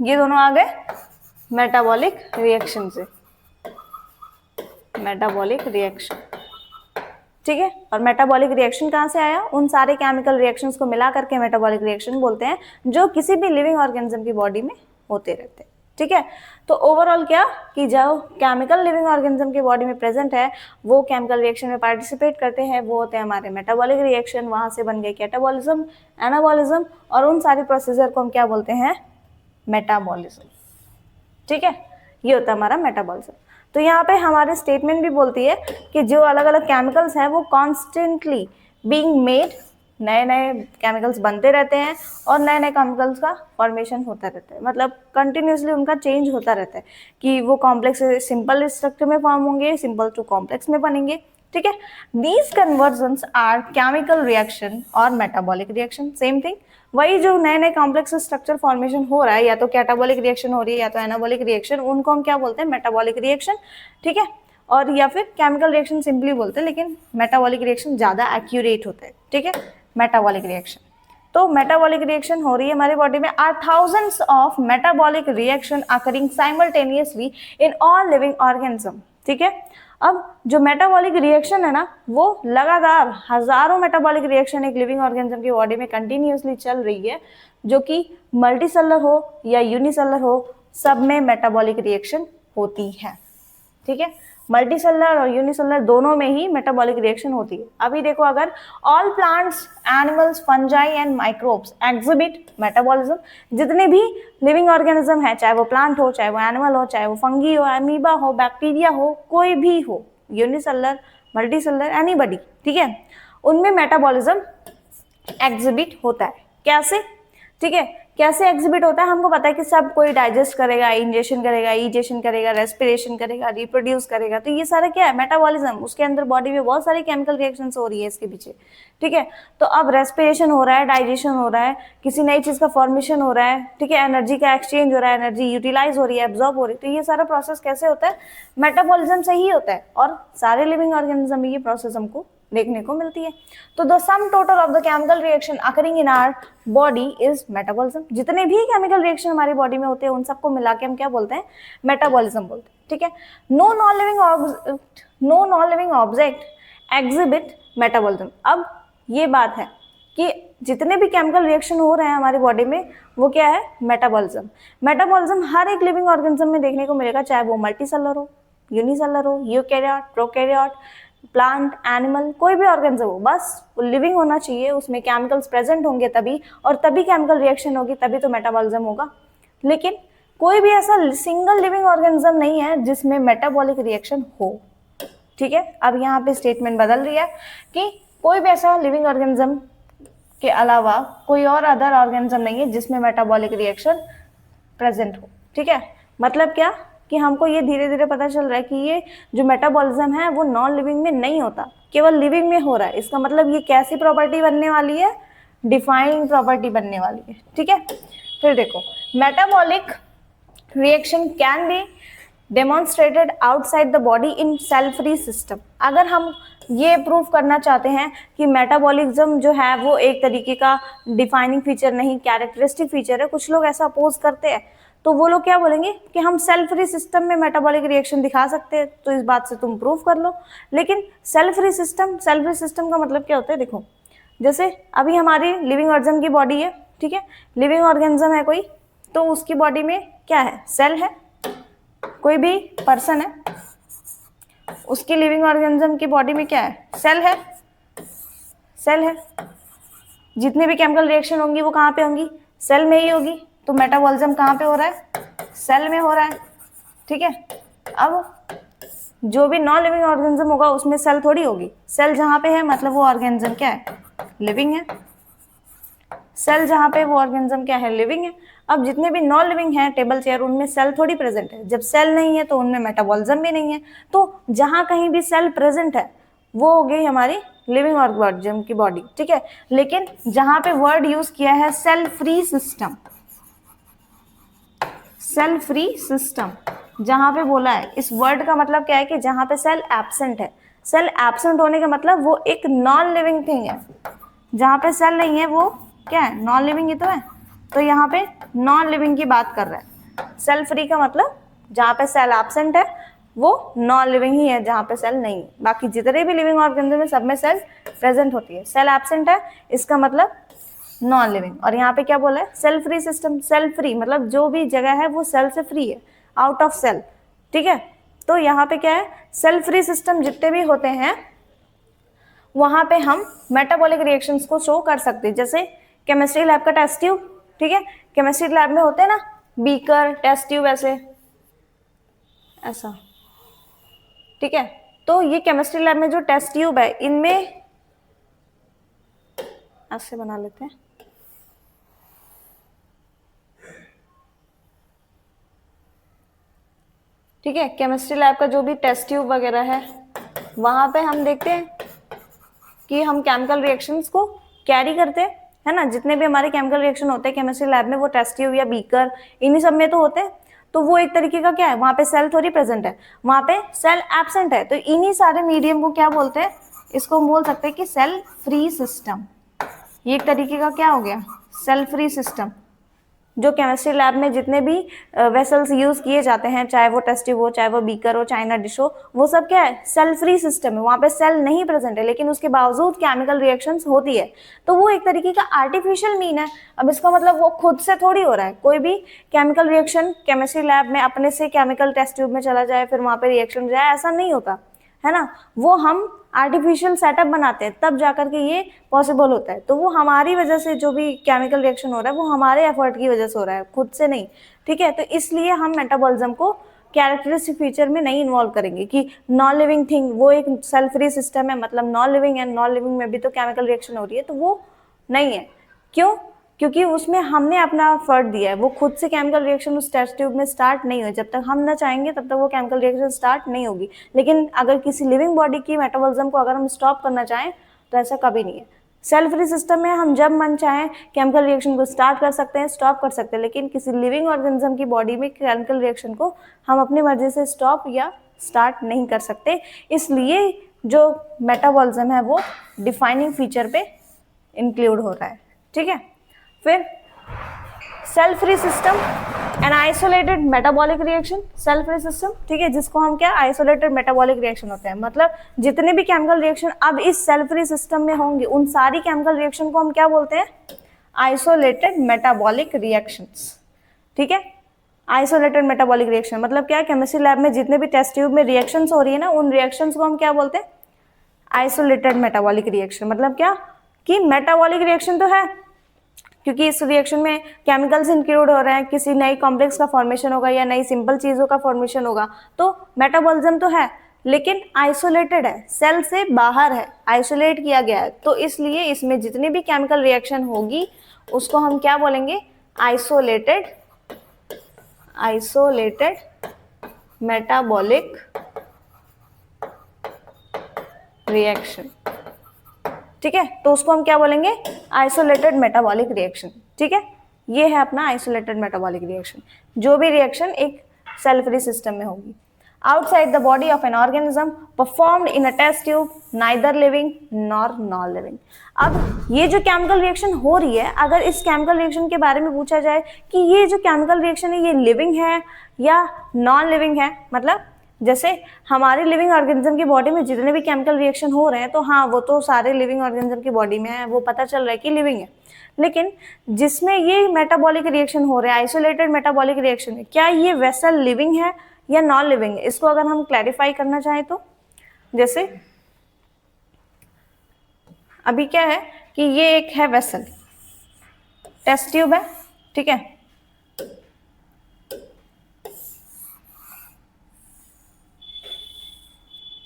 ये दोनों आ गए मेटाबॉलिक रिएक्शन से, मेटाबॉलिक रिएक्शन। ठीक है, और मेटाबॉलिक रिएक्शन कहाँ से आया? उन सारे केमिकल रिएक्शंस को मिला करके मेटाबॉलिक रिएक्शन बोलते हैं, जो किसी भी लिविंग ऑर्गेनिज्म की बॉडी में होते रहते हैं। ठीक है, तो ओवरऑल क्या कि जो केमिकल लिविंग ऑर्गेनिज्म की बॉडी में प्रेजेंट है वो केमिकल रिएक्शन में पार्टिसिपेट करते हैं, वो होते हैं हमारे मेटाबॉलिक रिएक्शन। वहां से बन गए कैटाबॉलिज्म, एनाबॉलिज्म, और उन सारी प्रोसीजर को हम क्या बोलते हैं? मेटाबॉलिज्म। ठीक है, ये होता है हमारा मेटाबॉलिज्म। तो यहाँ पे हमारे स्टेटमेंट भी बोलती है कि जो अलग अलग केमिकल्स हैं वो कॉन्स्टेंटली बीइंग मेड, नए नए केमिकल्स बनते रहते हैं और नए नए केमिकल्स का फॉर्मेशन होता रहता है, मतलब कंटिन्यूसली उनका चेंज होता रहता है कि वो कॉम्प्लेक्स सिंपल स्ट्रक्चर में फॉर्म होंगे, सिंपल टू कॉम्प्लेक्स में बनेंगे। ठीक है, these conversions are chemical reaction और मेटाबॉलिक रिएक्शन, सेम थिंग। वही जो नए नए कॉम्प्लेक्स स्ट्रक्चर फॉर्मेशन हो रहा है, या तो कैटाबॉलिक रिएक्शन हो रही है या तो एनाबॉलिक रिएक्शन, उनको हम क्या बोलते हैं? Metabolic reaction. ठीक है, और या फिर केमिकल रिएक्शन सिंपली बोलते हैं, लेकिन मेटाबॉलिक रिएक्शन ज़्यादा एक्यूरेट होता है। ठीक है, मेटाबॉलिक रिएक्शन। तो मेटाबॉलिक रिएक्शन हो रही है हमारी बॉडी में, are thousands of metabolic reaction occurring simultaneously in all living organism. ठीक है, अब जो मेटाबॉलिक रिएक्शन है ना, वो लगातार हजारों मेटाबॉलिक रिएक्शन एक लिविंग ऑर्गेनिज्म की बॉडी में कंटिन्यूसली चल रही है, जो कि मल्टीसेलर हो या यूनिसेलर हो, सब में मेटाबॉलिक रिएक्शन होती है। ठीक है, मल्टीसेलर और यूनिसेलर दोनों में ही मेटाबॉलिक रिएक्शन होती है। अभी देखो, अगर all plants, animals, fungi and microbes exhibit metabolism, जितने भी लिविंग ऑर्गेनिज्म है, चाहे वो प्लांट हो, चाहे वो एनिमल हो, चाहे वो फंगी हो, अमीबा हो, बैक्टीरिया हो, कोई भी हो, यूनिसेलर, मल्टीसेलर, एनीबॉडी, ठीक है, उनमें मेटाबॉलिज्म एग्जिबिट होता है। कैसे? ठीक है, कैसे एग्जिबिट होता है? हमको पता है कि सब कोई डाइजेस्ट करेगा, इंजेशन करेगा, ईजेशन करेगा, रेस्पिरेशन करेगा, रिप्रोड्यूस करेगा, तो ये सारा क्या है? मेटाबॉलिज्म। उसके अंदर बॉडी में बहुत सारी केमिकल रिएक्शंस हो रही है इसके पीछे। ठीक है, तो अब रेस्पिरेशन हो रहा है, डाइजेशन हो रहा है, किसी नई चीज का फॉर्मेशन हो रहा है, ठीक है, एनर्जी का एक्सचेंज हो रहा है, एनर्जी यूटिलाइज हो रही है, एब्जॉर्ब हो रही है, तो ये सारा प्रोसेस कैसे होता है? मेटाबॉलिज्म से ही होता है, और सारे लिविंग ऑर्गेनिज्म में ये प्रोसेस हमको देखने को मिलती है। तो the sum total of the chemical reaction occurring in our body is metabolism. जितने भी केमिकल रिएक्शन हमारी बॉडी में होते हैं उन सबको मिला के हम क्या बोलते हैं? मेटाबॉलिज्म बोलते हैं। ठीक है, no non living object exhibit metabolism. अब ये बात है कि जितने भी केमिकल रिएक्शन हो रहे हैं हमारी बॉडी में, वो क्या है? मेटाबॉलिज्म। मेटाबॉलिज्म हर एक लिविंग ऑर्गेनिज्म में देखने को मिलेगा, चाहे वो मल्टीसेलर हो, यूनिसेलर हो, यूकैरियोट, प्रोकैरियोट, प्लांट, एनिमल, कोई भी ऑर्गेनिज्म हो, बस लिविंग होना चाहिए, उसमें केमिकल्स प्रेजेंट होंगे तभी, और तभी केमिकल रिएक्शन होगी, तभी तो मेटाबॉलिज्म होगा। लेकिन कोई भी ऐसा सिंगल लिविंग ऑर्गेनिज्म नहीं है जिसमें मेटाबॉलिक रिएक्शन हो। ठीक है, अब यहाँ पे स्टेटमेंट बदल रही है कि कोई भी ऐसा लिविंग ऑर्गेनिज्म के अलावा कोई और अदर ऑर्गेनिज्म नहीं है जिसमें मेटाबॉलिक रिएक्शन प्रेजेंट हो। ठीक है, मतलब क्या कि हमको ये धीरे धीरे पता चल रहा है कि ये जो मेटाबॉलिज्म है वो नॉन लिविंग में नहीं होता, केवल लिविंग में हो रहा है। इसका मतलब ये कैसी प्रॉपर्टी बनने वाली है? डिफाइनिंग प्रॉपर्टी बनने वाली है। ठीक है, फिर देखो, metabolic reaction can be demonstrated outside the body in cell free system. अगर हम ये प्रूव करना चाहते हैं कि मेटाबॉलिज्म जो है वो एक तरीके का डिफाइनिंग फीचर नहीं, कैरेक्टरिस्टिक फीचर है, कुछ लोग ऐसा अपोज करते हैं, तो वो लोग क्या बोलेंगे कि हम सेल फ्री सिस्टम में मेटाबॉलिक रिएक्शन दिखा सकते हैं, तो इस बात से तुम प्रूव कर लो। लेकिन सेल फ्री सिस्टम का मतलब क्या होता है? देखो, जैसे अभी हमारी लिविंग ऑर्गेनिज्म की बॉडी है, ठीक है, लिविंग ऑर्गेनिज्म है कोई, तो उसकी बॉडी में क्या है? सेल है। कोई भी पर्सन है, उसकी लिविंग ऑर्गेनिज्म की बॉडी में क्या है? सेल है। सेल है, जितनी भी केमिकल रिएक्शन होंगी वो कहाँ पे होंगी? सेल में ही होगी। तो मेटाबॉलिज्म कहाँ पे हो रहा है? सेल में हो रहा है। ठीक है, अब जो भी नॉन लिविंग ऑर्गेनिज्म होगा उसमें सेल थोड़ी होगी। सेल जहाँ पे है मतलब वो ऑर्गेनिज्म क्या है? लिविंग है। सेल जहाँ पे वो ऑर्गेनिज्म क्या है? लिविंग है। अब जितने भी नॉन लिविंग है, टेबल चेयर, उनमें सेल थोड़ी प्रेजेंट है। जब सेल नहीं है तो उनमें मेटाबॉलिज्म भी नहीं है। तो जहाँ कहीं भी सेल प्रेजेंट है वो हो गई हमारी लिविंग ऑर्गेनिज्म की बॉडी, ठीक है। लेकिन जहां पे वर्ड यूज किया है cell free system, cell free system जहां पे बोला है, इस वर्ड का मतलब क्या है कि जहां पे सेल एब्सेंट है। सेल एब्सेंट होने का मतलब वो एक नॉन लिविंग थिंग है। जहां पे सेल नहीं है वो क्या है, नॉन लिविंग ही तो है। तो यहाँ पे नॉन लिविंग की बात कर रहा है। सेल फ्री का मतलब जहां पे सेल एब्सेंट है वो नॉन लिविंग ही है, जहां पे सेल नहीं है। बाकी जितने भी लिविंग ऑर्गेनिज्म है सब में सेल प्रेजेंट होती है। सेल एब्सेंट है इसका मतलब नॉन लिविंग। और यहाँ पे क्या बोला है, cell free system. Cell free मतलब जो भी जगह है वो सेल से फ्री है, आउट ऑफ सेल, ठीक है। तो यहाँ पे क्या है, सेल फ्री सिस्टम जितने भी होते हैं वहां पे हम मेटाबॉलिक रिएक्शंस को शो कर सकते हैं। जैसे केमिस्ट्री लैब का टेस्ट ट्यूब, ठीक है। केमिस्ट्री लैब में होते हैं ना बीकर, टेस्ट ट्यूब, ऐसे ऐसा, ठीक है। तो ये केमिस्ट्री लैब में जो टेस्ट ट्यूब है इनमें ऐसे बना लेते हैं, ठीक है। केमिस्ट्री लैब का जो भी टेस्ट ट्यूब वगैरह है वहां पे हम देखते हैं कि हम केमिकल रिएक्शंस को कैरी करते हैं, है ना। जितने भी हमारे केमिकल रिएक्शन होते हैं केमिस्ट्री लैब में वो टेस्ट ट्यूब या बीकर इन्हीं सब में तो होते हैं। तो वो एक तरीके का क्या है, वहां पे सेल थोड़ी प्रेजेंट है, वहां पे सेल एब्सेंट है। तो इन्हीं सारे मीडियम को क्या बोलते हैं, इसको बोल सकते हैं कि सेल फ्री सिस्टम। ये एक तरीके का क्या हो गया, सेल फ्री सिस्टम। जो केमिस्ट्री लैब में जितने भी वेसल्स यूज किए जाते हैं, चाहे वो टेस्ट ट्यूब हो, चाहे वो बीकर हो, चाइना डिश हो, वो सब क्या है, सेल फ्री सिस्टम है। वहां पे सेल नहीं प्रेजेंट है लेकिन उसके बावजूद केमिकल रिएक्शंस होती है। तो वो एक तरीके का आर्टिफिशियल मीन है। अब इसका मतलब वो खुद से थोड़ी हो रहा है। कोई भी केमिकल रिएक्शन केमिस्ट्री लैब में अपने से केमिकल टेस्ट ट्यूब में चला जाए फिर वहां पे रिएक्शन जाए, ऐसा नहीं होता है ना। वो हम आर्टिफिशियल सेटअप बनाते हैं तब जाकर के ये पॉसिबल होता है। तो वो हमारी वजह से जो भी केमिकल रिएक्शन हो रहा है वो हमारे एफर्ट की वजह से हो रहा है, खुद से नहीं, ठीक है। तो इसलिए हम मेटाबॉलिज्म को कैरेक्टरिस्टिक फीचर में नहीं इन्वॉल्व करेंगे कि नॉन लिविंग थिंग वो एक सेल फ्री सिस्टम है मतलब नॉन लिविंग है, नॉन लिविंग में भी तो केमिकल रिएक्शन हो रही है, तो वो नहीं है। क्यों, क्योंकि उसमें हमने अपना एफर्ट दिया है। वो खुद से केमिकल रिएक्शन उस टेस्ट ट्यूब में स्टार्ट नहीं हुई, जब तक हम ना चाहेंगे तब तक वो केमिकल रिएक्शन स्टार्ट नहीं होगी। लेकिन अगर किसी लिविंग बॉडी की मेटाबॉलिज्म को अगर हम स्टॉप करना चाहें तो ऐसा कभी नहीं है। सेल फ्री सिस्टम में हम जब मन चाहें केमिकल रिएक्शन को स्टार्ट कर सकते हैं, स्टॉप कर सकते हैं। लेकिन किसी लिविंग ऑर्गेनिज्म की बॉडी में केमिकल रिएक्शन को हम अपनी मर्जी से स्टॉप या स्टार्ट नहीं कर सकते। इसलिए जो मेटाबॉलिज्म है वो डिफाइनिंग फीचर पे इंक्लूड हो रहा है, ठीक है। फिर cell free system an isolated metabolic reaction. Cell free system, ठीक है, जिसको हम क्या आइसोलेटेड मेटाबॉलिक रिएक्शन होते हैं। मतलब जितने भी केमिकल रिएक्शन अब इस सेल फ्री सिस्टम में होंगे उन सारी केमिकल रिएक्शन को हम क्या बोलते हैं, आइसोलेटेड मेटाबॉलिक रिएक्शंस, ठीक है। आइसोलेटेड मेटाबॉलिक रिएक्शन मतलब क्या, केमिस्ट्री लैब में जितने भी टेस्ट ट्यूब में रिएक्शंस हो रही है ना उन रिएक्शंस को हम क्या बोलते हैं, आइसोलेटेड मेटाबॉलिक रिएक्शन। मतलब क्या कि मेटाबॉलिक रिएक्शन तो है क्योंकि इस रिएक्शन में केमिकल्स इंक्लूड हो रहे हैं, किसी नई कॉम्प्लेक्स का फॉर्मेशन होगा या नई सिंपल चीजों का फॉर्मेशन होगा, तो मेटाबॉलिज्म तो है लेकिन आइसोलेटेड है, सेल से बाहर है, आइसोलेट किया गया है। तो इसलिए इसमें जितनी भी केमिकल रिएक्शन होगी उसको हम क्या बोलेंगे, आइसोलेटेड मेटाबॉलिक रिएक्शन, ठीक है। तो उसको हम क्या बोलेंगे, आइसोलेटेड मेटाबॉलिक रिएक्शन, ठीक है। ये है अपना आइसोलेटेड मेटाबॉलिक रिएक्शन। जो भी रिएक्शन एक सेल फ्री सिस्टम में होगी outside the body of an organism performed in a test tube neither living nor non living. अब ये जो केमिकल रिएक्शन हो रही है, अगर इस केमिकल रिएक्शन के बारे में पूछा जाए कि ये जो केमिकल रिएक्शन है ये लिविंग है या नॉन लिविंग है, मतलब जैसे हमारे लिविंग ऑर्गेनिज्म की बॉडी में जितने भी केमिकल रिएक्शन हो रहे हैं तो हाँ वो तो सारे लिविंग ऑर्गेनिज्म की बॉडी में है, वो पता चल रहा है कि लिविंग है। लेकिन जिसमें ये मेटाबॉलिक रिएक्शन हो रहा है, आइसोलेटेड मेटाबॉलिक रिएक्शन है, क्या ये वेसल लिविंग है या नॉन लिविंग है, इसको अगर हम क्लैरिफाई करना चाहें तो जैसे अभी क्या है कि ये एक है वेसल, टेस्ट ट्यूब है, ठीक है।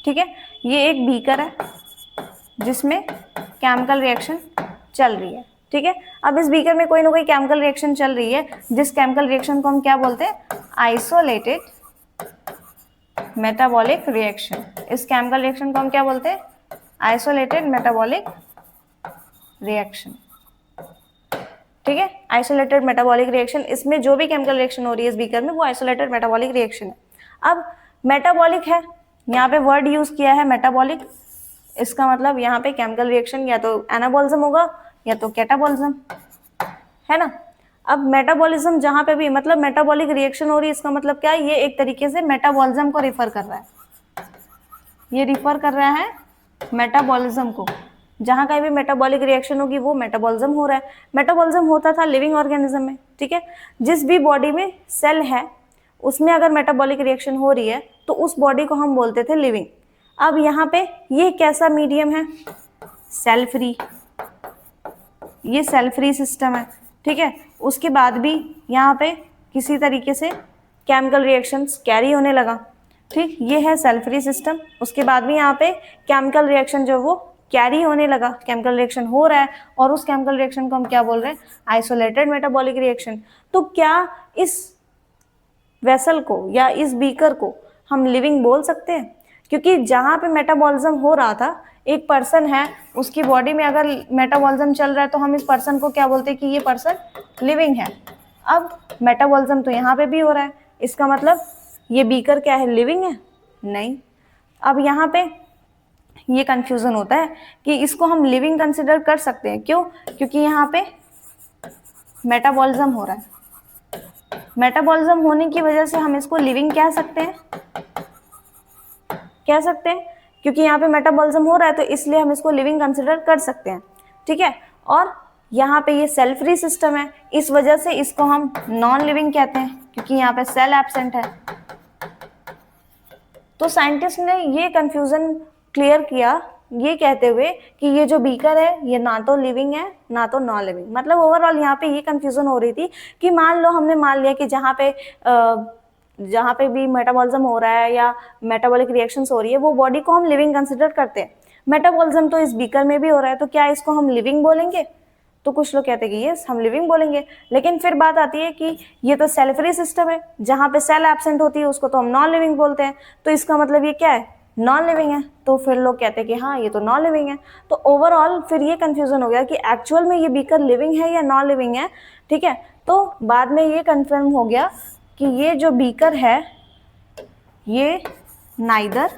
ठीक है, ये एक बीकर है जिसमें केमिकल रिएक्शन चल रही है, ठीक है। अब इस बीकर में कोई ना कोई केमिकल रिएक्शन चल रही है, जिस केमिकल रिएक्शन को हम क्या बोलते हैं, आइसोलेटेड मेटाबॉलिक रिएक्शन। इस केमिकल रिएक्शन को हम क्या बोलते हैं, आइसोलेटेड मेटाबॉलिक रिएक्शन, ठीक है, आइसोलेटेड मेटाबॉलिक रिएक्शन, इसमें जो भी केमिकल रिएक्शन हो रही है इस बीकर में वो आइसोलेटेड मेटाबॉलिक रिएक्शन है। अब मेटाबॉलिक है, यहाँ पे वर्ड यूज किया है मेटाबॉलिक, इसका मतलब यहाँ पे केमिकल रिएक्शन या तो एनाबॉलिज्म होगा या तो कैटाबॉलिज्म, है ना। अब मेटाबॉलिज्म जहाँ पे भी मतलब मेटाबॉलिक रिएक्शन हो रही है इसका मतलब क्या है, ये एक तरीके से मेटाबॉलिज्म को रिफर कर रहा है, ये रिफर कर रहा है मेटाबॉलिज्म को, जहाँ कहीं भी मेटाबॉलिक रिएक्शन होगी वो मेटाबॉलिज्म हो रहा है। मेटाबॉलिज्म होता था लिविंग ऑर्गेनिज्म में, ठीक है, जिस भी बॉडी में सेल है उसमें अगर मेटाबॉलिक रिएक्शन हो रही है तो उस बॉडी को हम बोलते थे लिविंग। अब यहाँ पे ये कैसा मीडियम है, सेल फ्री, ये सेल फ्री सिस्टम है, ठीक है। उसके बाद भी यहाँ पे किसी तरीके से केमिकल रिएक्शंस कैरी होने लगा, ठीक, ये है सेल फ्री सिस्टम। उसके बाद भी यहाँ पे केमिकल रिएक्शन जो वो कैरी होने लगा, केमिकल रिएक्शन हो रहा है और उस केमिकल रिएक्शन को हम क्या बोल रहे हैं, आइसोलेटेड मेटाबॉलिक रिएक्शन। तो क्या इस वेसल को या इस बीकर को हम लिविंग बोल सकते हैं, क्योंकि जहाँ पे मेटाबॉलिज्म हो रहा था, एक पर्सन है उसकी बॉडी में अगर मेटाबॉलिज्म चल रहा है तो हम इस पर्सन को क्या बोलते हैं कि ये पर्सन लिविंग है। अब मेटाबॉलिज्म तो यहाँ पे भी हो रहा है, इसका मतलब ये बीकर क्या है, लिविंग है? नहीं। अब यहाँ पे ये कंफ्यूजन होता है कि इसको हम लिविंग कंसिडर कर सकते हैं, क्यों? क्योंकि यहाँ पे मेटाबॉलिज्म हो रहा है, मेटाबॉलिज्म होने की वजह से हम इसको लिविंग कह सकते हैं, कह सकते हैं, क्योंकि यहाँ पे मेटाबॉलिज्म हो रहा है तो इसलिए हम इसको लिविंग कंसिडर कर सकते हैं, ठीक है। और यहाँ पे ये सेल फ्री सिस्टम है, इस वजह से इसको हम नॉन लिविंग कहते हैं, क्योंकि यहाँ पे सेल एब्सेंट है। तो साइंटिस्ट ने ये कंफ्यूजन क्लियर किया ये कहते हुए कि ये जो बीकर है ये ना तो लिविंग है ना तो नॉन लिविंग। मतलब ओवरऑल यहाँ पे ये कंफ्यूजन हो रही थी कि मान लो हमने मान लिया कि जहाँ पे भी मेटाबॉलिज्म हो रहा है या मेटाबॉलिक रिएक्शंस हो रही है वो बॉडी को हम लिविंग कंसिडर करते हैं। मेटाबॉलिज्म तो इस बीकर में भी हो रहा है, तो क्या इसको हम लिविंग बोलेंगे? तो कुछ लोग कहते हैं कि यस हम लिविंग बोलेंगे, लेकिन फिर बात आती है कि ये तो सेल फ्री सिस्टम है, जहाँ पे सेल एब्सेंट होती है उसको तो हम नॉन लिविंग बोलते हैं, तो इसका मतलब ये क्या है, नॉन लिविंग है। तो फिर लोग कहते हैं कि हाँ ये तो नॉन लिविंग है। तो ओवरऑल फिर ये कंफ्यूजन हो गया कि एक्चुअल में ये बीकर लिविंग है या नॉन लिविंग है, ठीक है। तो बाद में ये कंफर्म हो गया कि ये जो बीकर है ये नाइदर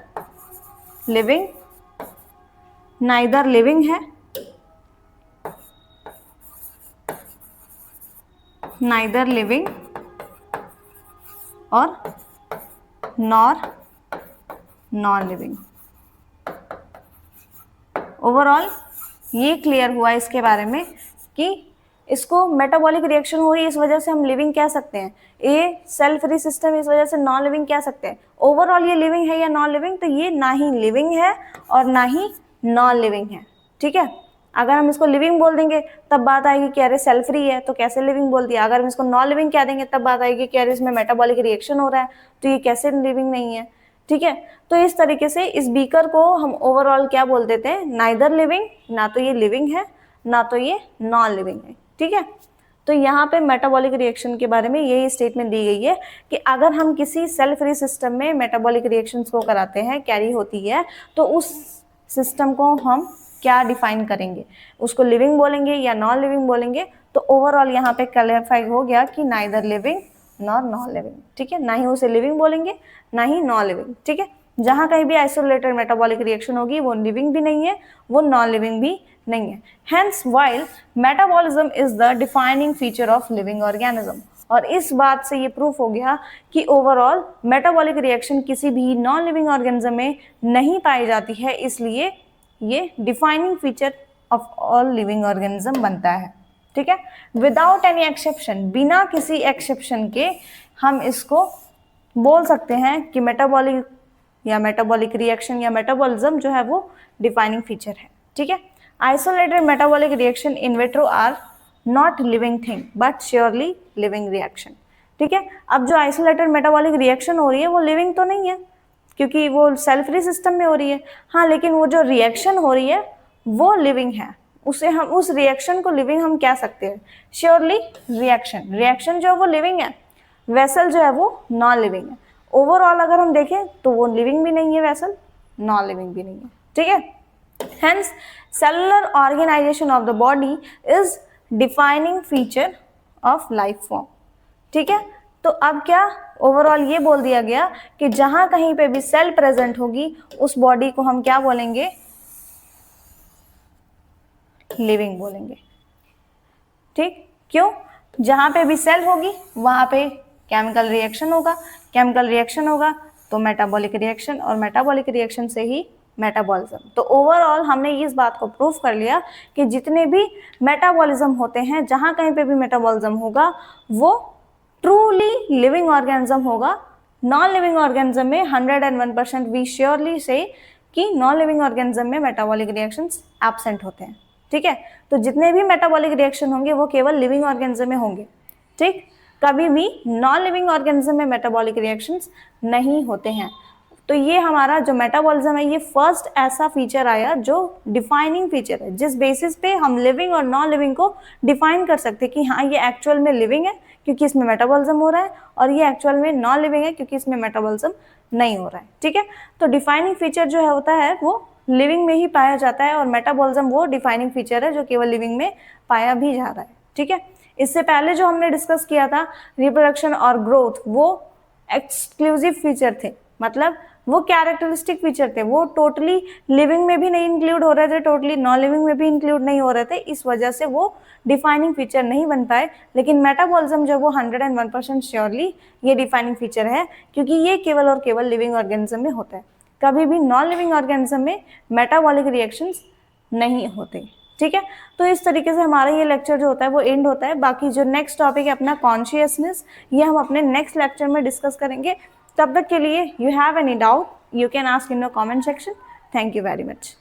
लिविंग है, नाइदर लिविंग और नॉन लिविंग। ओवरऑल ये क्लियर हुआ इसके बारे में कि इसको मेटाबॉलिक रिएक्शन हो रही है इस वजह से हम लिविंग कह सकते हैं, ये सेल फ्री सिस्टम इस वजह से नॉन लिविंग कह सकते हैं। ओवरऑल ये लिविंग है या नॉन लिविंग, तो ये ना ही लिविंग है और ना ही नॉन लिविंग है, ठीक है। अगर हम इसको लिविंग बोल देंगे तब बात आएगी कि अरे सेल फ्री है तो कैसे लिविंग बोल दिया। अगर हम इसको नॉन लिविंग कह देंगे तब बात आएगी कि अरे इसमें मेटाबॉलिक रिएक्शन हो रहा है तो ये कैसे लिविंग नहीं है, ठीक है। तो इस तरीके से इस बीकर को हम ओवरऑल क्या बोल देते हैं, नाइदर लिविंग, ना तो ये लिविंग है ना तो ये नॉन लिविंग है, ठीक है। तो यहाँ पे मेटाबॉलिक रिएक्शन के बारे में यही स्टेटमेंट दी गई है कि अगर हम किसी सेल फ्री सिस्टम में मेटाबॉलिक रिएक्शंस को कराते हैं, कैरी होती है, तो उस सिस्टम को हम क्या डिफाइन करेंगे, उसको लिविंग बोलेंगे या नॉन लिविंग बोलेंगे। तो ओवरऑल यहाँ पे क्लैरिफाई हो गया कि neither living nor non living, ठीक है, ना ही उसे लिविंग बोलेंगे ना ही नॉन लिविंग, ठीक है। जहाँ कहीं भी आइसोलेटेड मेटाबॉलिक रिएक्शन होगी वो लिविंग भी नहीं है, वो नॉन लिविंग भी नहीं है। Hence while metabolism is the defining feature of living organism. और इस बात से ये प्रूफ हो गया कि ओवरऑल मेटाबॉलिक रिएक्शन किसी भी नॉन लिविंग ऑर्गेनिज्म में नहीं पाई जाती है, इसलिए ये defining feature of all living organism बनता है, ठीक है। विदाउट एनी एक्सेप्शन, बिना किसी एक्सेप्शन के हम इसको बोल सकते हैं कि मेटाबॉलिक या मेटाबॉलिक रिएक्शन या मेटाबॉलिज्म जो है वो डिफाइनिंग फीचर है, ठीक है। Isolated metabolic reaction in vitro are not living thing but surely living reaction, ठीक है। अब जो आइसोलेटेड मेटाबॉलिक रिएक्शन हो रही है वो लिविंग तो नहीं है क्योंकि वो सेल फ्री सिस्टम में हो रही है, हाँ, लेकिन वो जो रिएक्शन हो रही है वो लिविंग है, उसे हम उस रिएक्शन को लिविंग हम कह सकते हैं। श्योरली रिएक्शन जो है वो लिविंग है, वेसल जो है वो नॉन लिविंग है। ओवरऑल अगर हम देखें तो वो लिविंग भी नहीं है वेसल, नॉन लिविंग भी नहीं है, ठीक है। Hence, cellular organization of the body is defining feature of life form. ठीक है, तो अब क्या ओवरऑल ये बोल दिया गया कि जहां कहीं पे भी सेल प्रेजेंट होगी उस बॉडी को हम क्या बोलेंगे, लिविंग बोलेंगे। ठीक, क्यों? जहां पे भी सेल होगी वहां पे केमिकल रिएक्शन होगा, केमिकल रिएक्शन होगा तो मेटाबॉलिक रिएक्शन, और मेटाबॉलिक रिएक्शन से ही मेटाबॉलिज्म। तो ओवरऑल हमने इस बात को प्रूफ कर लिया कि जितने भी मेटाबॉलिज्म होते हैं, जहां कहीं पे भी मेटाबॉलिज्म होगा वो ट्रूली लिविंग ऑर्गेनिज्म होगा। नॉन लिविंग ऑर्गेनिज्म में 101% वी श्योरली से कि नॉन लिविंग ऑर्गेनिज्म में मेटाबॉलिक रिएक्शंस एब्सेंट होते हैं। ठीक है, तो जितने भी मेटाबॉलिक रिएक्शन होंगे वो केवल लिविंग ऑर्गेनिज्म में होंगे। ठीक, कभी भी नॉन लिविंग ऑर्गेनिज्म में मेटाबॉलिक रिएक्शंस नहीं होते हैं। तो ये हमारा जो मेटाबॉलिज्म है ये फर्स्ट ऐसा फीचर आया जो डिफाइनिंग फीचर है, जिस बेसिस पे हम लिविंग और नॉन लिविंग को डिफाइन कर सकते हैं कि हाँ ये एक्चुअल में लिविंग है क्योंकि इसमें मेटाबॉलिज्म हो रहा है, और ये एक्चुअल में नॉन लिविंग है क्योंकि इसमें मेटाबॉलिज्म नहीं हो रहा है। ठीक है, तो डिफाइनिंग फीचर जो है होता है वो लिविंग में ही पाया जाता है, और मेटाबॉलिज्म वो डिफाइनिंग फीचर है जो केवल लिविंग में पाया भी जा रहा है। ठीक है, इससे पहले जो हमने डिस्कस किया था रिप्रोडक्शन और ग्रोथ, वो एक्सक्लूसिव फीचर थे, मतलब वो कैरेक्टरिस्टिक फीचर थे, वो टोटली लिविंग में भी नहीं इंक्लूड हो रहे थे, टोटली नॉन लिविंग में भी इंक्लूड नहीं हो रहे थे, इस वजह से वो डिफाइनिंग फीचर नहीं बन पाए। लेकिन मेटाबॉलिज्म जो वो 101% श्योरली ये डिफाइनिंग फीचर है क्योंकि ये केवल और केवल लिविंग ऑर्गेनिज्म में होता है, कभी भी नॉन लिविंग ऑर्गेनिज्म में मेटाबॉलिक रिएक्शंस नहीं होते। ठीक है, तो इस तरीके से हमारा ये लेक्चर जो होता है वो एंड होता है। बाकी जो नेक्स्ट टॉपिक है अपना कॉन्शियसनेस, ये हम अपने नेक्स्ट लेक्चर में डिस्कस करेंगे। तब तक के लिए you have any doubt you can ask in the comment section. Thank you very much.